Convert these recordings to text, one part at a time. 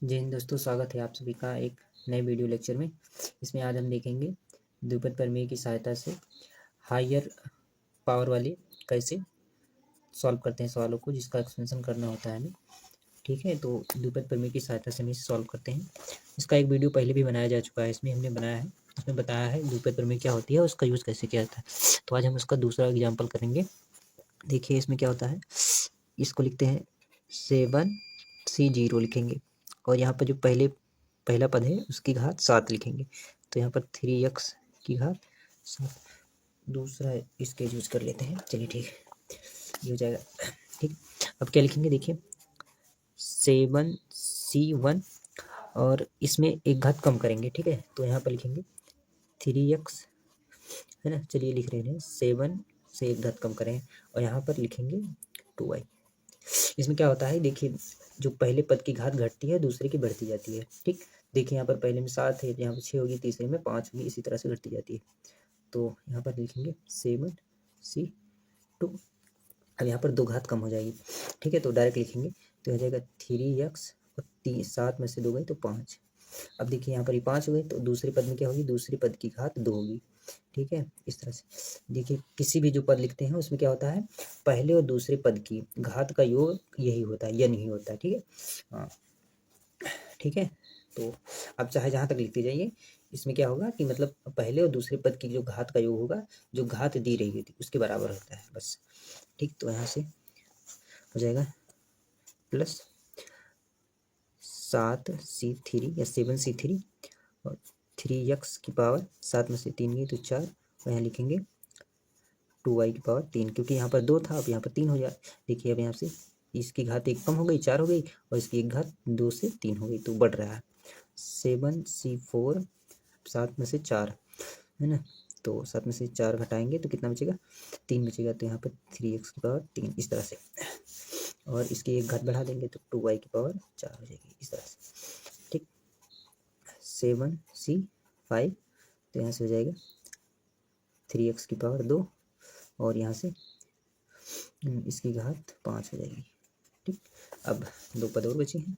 जय हिंद दोस्तों, स्वागत है आप सभी का एक नए वीडियो लेक्चर में। इसमें आज हम देखेंगे द्विपद प्रमेय की सहायता से हायर पावर वाले कैसे सॉल्व करते हैं सवालों को जिसका एक्सपेंशन करना होता है हमें। ठीक है, तो द्विपद प्रमेय की सहायता से हम इसे सॉल्व करते हैं। इसका एक वीडियो पहले भी बनाया जा चुका है, इसमें हमने बनाया है, उसमें बताया है द्विपद प्रमेय क्या होती है और उसका यूज़ कैसे किया जाता है। तो आज हम उसका दूसरा एग्जाम्पल करेंगे। देखिए इसमें क्या होता है, इसको लिखते हैं 7C0 लिखेंगे और यहाँ पर जो पहला पद है उसकी घात 7 लिखेंगे। तो यहाँ पर 3x की घात 7। दूसरा इसके यूज कर लेते हैं, चलिए ठीक है, ये हो जाएगा। ठीक, अब क्या लिखेंगे, देखिए 7C1 और इसमें एक घात कम करेंगे। ठीक है, तो यहाँ पर लिखेंगे 3x, है ना। चलिए लिख रहे हैं 7 से एक घात कम करें और यहाँ पर लिखेंगे 2y। इसमें क्या होता है, देखिए जो पहले पद की घात घटती है दूसरे की बढ़ती जाती है। ठीक, देखिए यहाँ पर पहले में 7 है, यहाँ पर 6 होगी, तीसरे में 5 होगी, इसी तरह से घटती जाती है। तो यहाँ पर लिखेंगे 7C2। अब यहाँ पर 2 घात कम हो जाएगी। ठीक है, तो डायरेक्ट लिखेंगे तो हो जाएगा 3x और 7 में से 2 गई तो 5। अब देखिए यहाँ पर ये 5 हो गई, तो दूसरे पद में क्या होगी, दूसरे पद की घात 2 होगी। ठीक है, इस तरह से देखिए किसी भी जो पद लिखते हैं उसमें क्या होता है, पहले और दूसरे पद की घात का योग यही होता है, यह नहीं होता है। ठीक है, हाँ ठीक है। तो अब चाहे जहाँ तक लिखते जाइए, इसमें क्या होगा कि मतलब पहले और दूसरे पद की जो घात का योग होगा, जो घात दी रही होती उसके बराबर होता है बस। ठीक, तो यहाँ से हो जाएगा प्लस 7C3 या 7C3 और 3x की पावर 7 में से 3 गई तो 4 और यहाँ लिखेंगे 2y की पावर 3, क्योंकि यहाँ पर 2 था, अब यहाँ पर 3 हो जाए। देखिए अब यहाँ से इसकी घात 1 कम हो गई, 4 हो गई, और इसकी एक घात 2 से 3 हो गई, तो बढ़ रहा है 7C4, 7 में से 4, है ना। तो 7 में से 4 घटाएंगे तो कितना बचेगा, 3 बचेगा। तो यहाँ पर 3x की पावर 3 इस तरह से, और इसकी एक घात बढ़ा देंगे तो 2y की पावर 4 हो जाएगी इस तरह से। ठीक, 7C5, तो यहाँ से हो जाएगा 3x की पावर 2 और यहाँ से इसकी घात 5 हो जाएगी। ठीक, अब 2 पद और बचे हैं,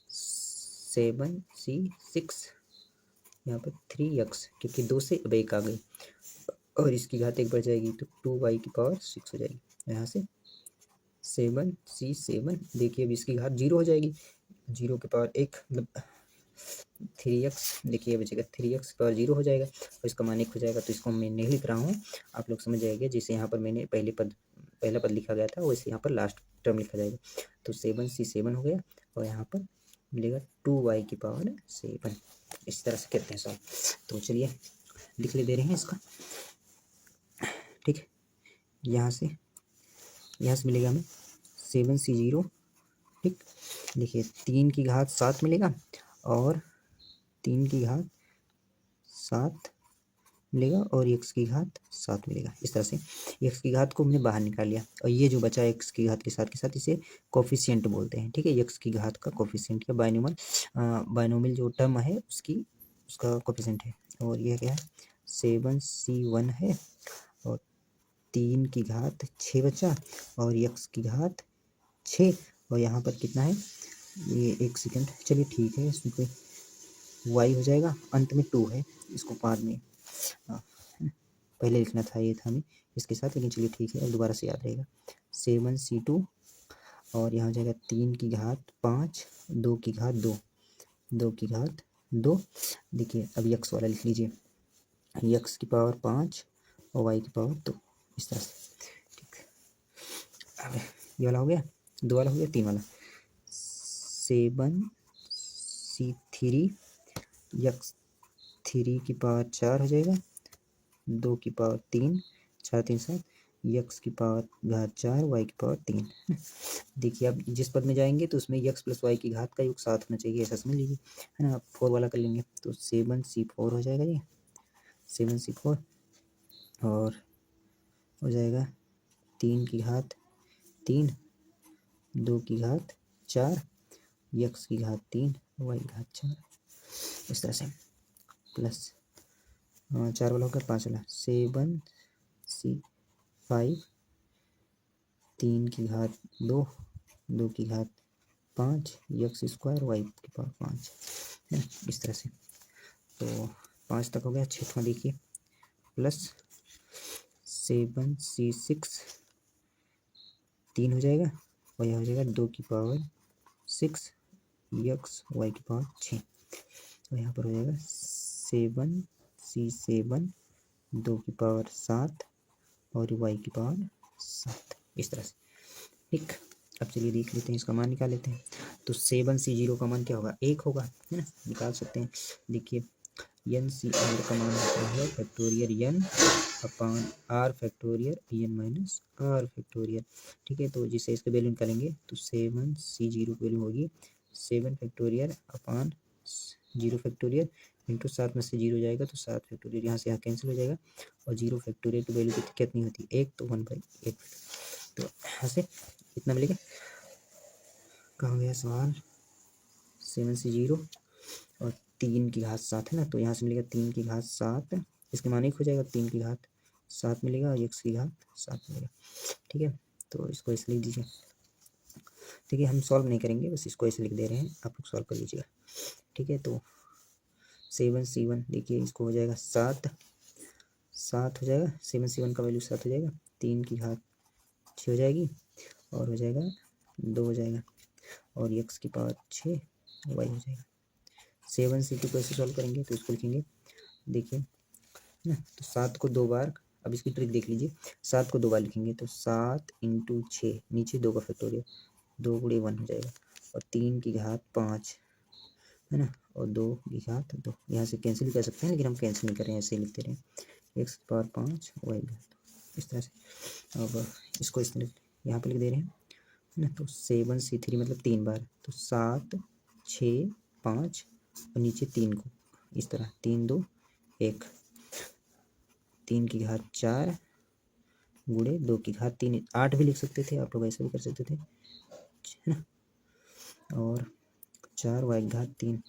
7C6, यहाँ पर 3x, क्योंकि 2 से अब 1 आ गई और इसकी घात 1 बढ़ जाएगी तो 2y की पावर 6 हो जाएगी। यहाँ से 7C7, देखिए अब इसकी घात 0 हो जाएगी, 0 की पावर 1 मतलब 3x, देखिए बचेगा 3x की पावर 0 हो जाएगा और इसका मान 1 हो जाएगा। तो इसको मैं नहीं लिख रहा हूँ, आप लोग समझ जाएंगे। जैसे यहाँ पर मैंने पहला पद लिखा गया था वैसे यहाँ पर लास्ट टर्म लिखा जाएगा। तो 7C7 हो गया और यहाँ पर मिलेगा 2y की पावर 7। इस तरह से कहते हैं सॉल्व। तो चलिए लिख ले दे रहे हैं इसका। ठीक है, यहाँ से मिलेगा हमें 7C0। ठीक, देखिए 3 की घात 7 मिलेगा और 3 की घात 7 मिलेगा और x की घात 7 मिलेगा। इस तरह से x की घात को हमने बाहर निकाल लिया और ये जो बचा x की घात के साथ इसे कोफिशिएंट बोलते हैं। ठीक है, x की घात का कोफिशिएंट या बायनोमियल जो टर्म है उसका कोफिशिएंट है। और यह क्या है, 7C1 है और 3 की घात 6 बचा और x की घात 6 और यहाँ पर कितना है, ये 1 सेकंड, चलिए ठीक है, इसमें कोई y हो जाएगा, अंत में 2 है, इसको बाद में पहले लिखना था, ये था हमें इसके साथ, लेकिन चलिए ठीक है, अब दोबारा से याद रहेगा। 7C2 और यहाँ हो जाएगा 3 की घात 5, 2 की घात 2, 2 की घात 2। देखिए अब x वाला लिख लीजिए, x की पावर 5 और y की पावर 2, इस तरह से। ठीक, अब ये वाला हो गया, 2 वाला हो गया, 3 वाला 7C3, x 3 की पावर 4 हो जाएगा, 2 की पावर 3, 4 3 7, x की पावर घात 4, y की पावर 3। देखिए अब जिस पद में जाएंगे तो उसमें x प्लस y की घात का योग 7 होना चाहिए, ऐसा समझ लीजिए, है ना। 4 वाला कर लेंगे तो 7C4 हो जाएगा, ये 7C4 और हो जाएगा 3 की घात 3, 2 की घात 4, x की घात 3, y की घात 4, इस तरह से प्लस 4 वाला होगा, 5 वाला 7C5, 3 की घात 2, 2 की घात 5 एक्स स्क्वायर वाई की पावर 5 है ना, इस तरह से। तो 5 तक हो गया। 6वां देखिए, प्लस 7c6 3 हो जाएगा और यह हो जाएगा 2 की पावर 6 एक्स वाई की पावर 6। और यहाँ पर हो जाएगा 7c7 2 की पावर 7 और वाई की पावर 7, इस तरह से। ठीक, अब चलिए देख लेते हैं, इसका मान निकाल लेते हैं। तो 7c0 का मान क्या होगा, 1 होगा, है ना, निकाल सकते हैं। देखिए एन सी आर का मान होता है factorial n upon r factorial n minus r factorial. ठीक है, तो जिससे इसके वैल्यू निकालेंगे तो 7c0 की वैल्यू होगी 7 फैक्टोरियल अपान 0 फैक्टोरियल इंटू 7 में से 0 जाएगा तो 7 फैक्टोरियल, यहाँ से यहाँ कैंसिल हो जाएगा। और 0 फैक्टोरियल की वैल्यू कितनी होती है, 1, तो 1/8। तो यहाँ से कितना मिलेगा, कहाँ गया सवाल, 7c0 और 3 की घात 7 है ना, तो यहाँ से मिलेगा 3 की घात 7, इसके मान 1 हो जाएगा, 3 की घात 7 मिलेगा और x की घात 7 मिलेगा। ठीक है, तो इसको ऐसे लिख दीजिए। ठीक है, हम सॉल्व नहीं करेंगे, बस इसको ऐसे लिख दे रहे हैं, आप लोग सॉल्व कर लीजिएगा। ठीक है, तो 7c1 देखिए इसको हो जाएगा 7 हो जाएगा, 7c1 का वैल्यू 7 हो जाएगा, 3 की घात 6 हो जाएगी और हो जाएगा 2 हो जाएगा और x की पावर 6 वाई हो जाएगा। 7c2 को ऐसे सॉल्व करेंगे तो इसको लिखेंगे, देखिए ना, तो 7 को 2 बार, अब इसकी ट्रिक देख लीजिए, 7 को 2 बार लिखेंगे तो 7 × 6 नीचे 2 का फैक्टोरियल 2 × 1 हो जाएगा और 3 की घात 5 है ना, और 2 की घात 2, यहाँ से कैंसिल कर सकते हैं लेकिन हम कैंसिल नहीं कर रहे हैं, ऐसे ही लिखते रहे, x की पावर 5 वाई घात, इस तरह से। अब इसको इस तरह यहाँ पर लिख दे रहे हैं है ना, तो 7c3 मतलब 3 बार, तो 7 6 5 और नीचे 3 को इस तरह 3 2 1, 3 की घात 4 गुणे 2 की घात 3, 8 भी लिख सकते थे आप लोग, ऐसा भी कर सकते थे है ना, और 4 वाई घात 3।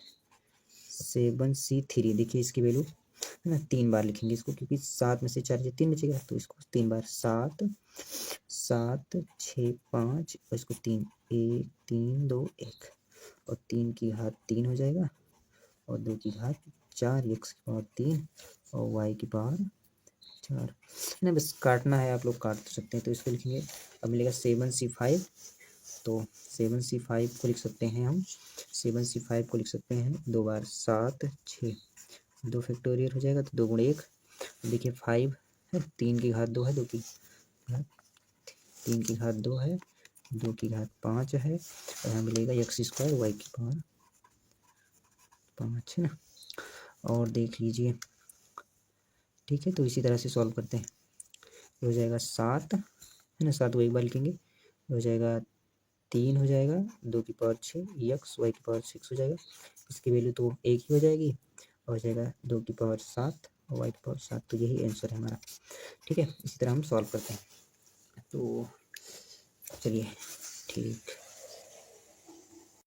7c3 देखिए इसकी वैल्यू है ना, 3 बार लिखेंगे इसको, क्योंकि 7 में से 4 3 बचेगा, तो इसको 3 बार 7 7 6 5 और इसको 3 1 3 2 1 और 3 की घात 3 हो जाएगा और 2 की घात 4, x की पावर 3 और y की पावर 4 ना, बस काटना है, आप लोग काट तो सकते हैं। तो इसको लिखेंगे, अब मिलेगा 7c5, तो 7c5 को लिख सकते हैं हम, 7c5 को लिख सकते हैं 2 बार 7 6 2 फैक्टोरियल हो जाएगा, तो 2 × 1 देखिए 5 है, 3 की घात 2 है, 2 की घात 3 की घात 2 है, 2 की घात 5 है और यहाँ मिलेगा x स्क्वायर वाई की पावर 5 है ना। और देख लीजिए, ठीक है, तो इसी तरह से सॉल्व करते हैं। ये हो जाएगा 7 है ना, 7 को एक बार लिखेंगे, हो जाएगा 3 हो जाएगा, 2 की पावर 6 एक्स वाई की पावर 6 हो जाएगा, इसकी वैल्यू तो 1 ही हो जाएगी और हो जाएगा 2 की पावर 7 और वाई की पावर 7, तो यही आंसर है हमारा। ठीक है, इसी तरह हम सॉल्व करते हैं। तो चलिए, ठीक।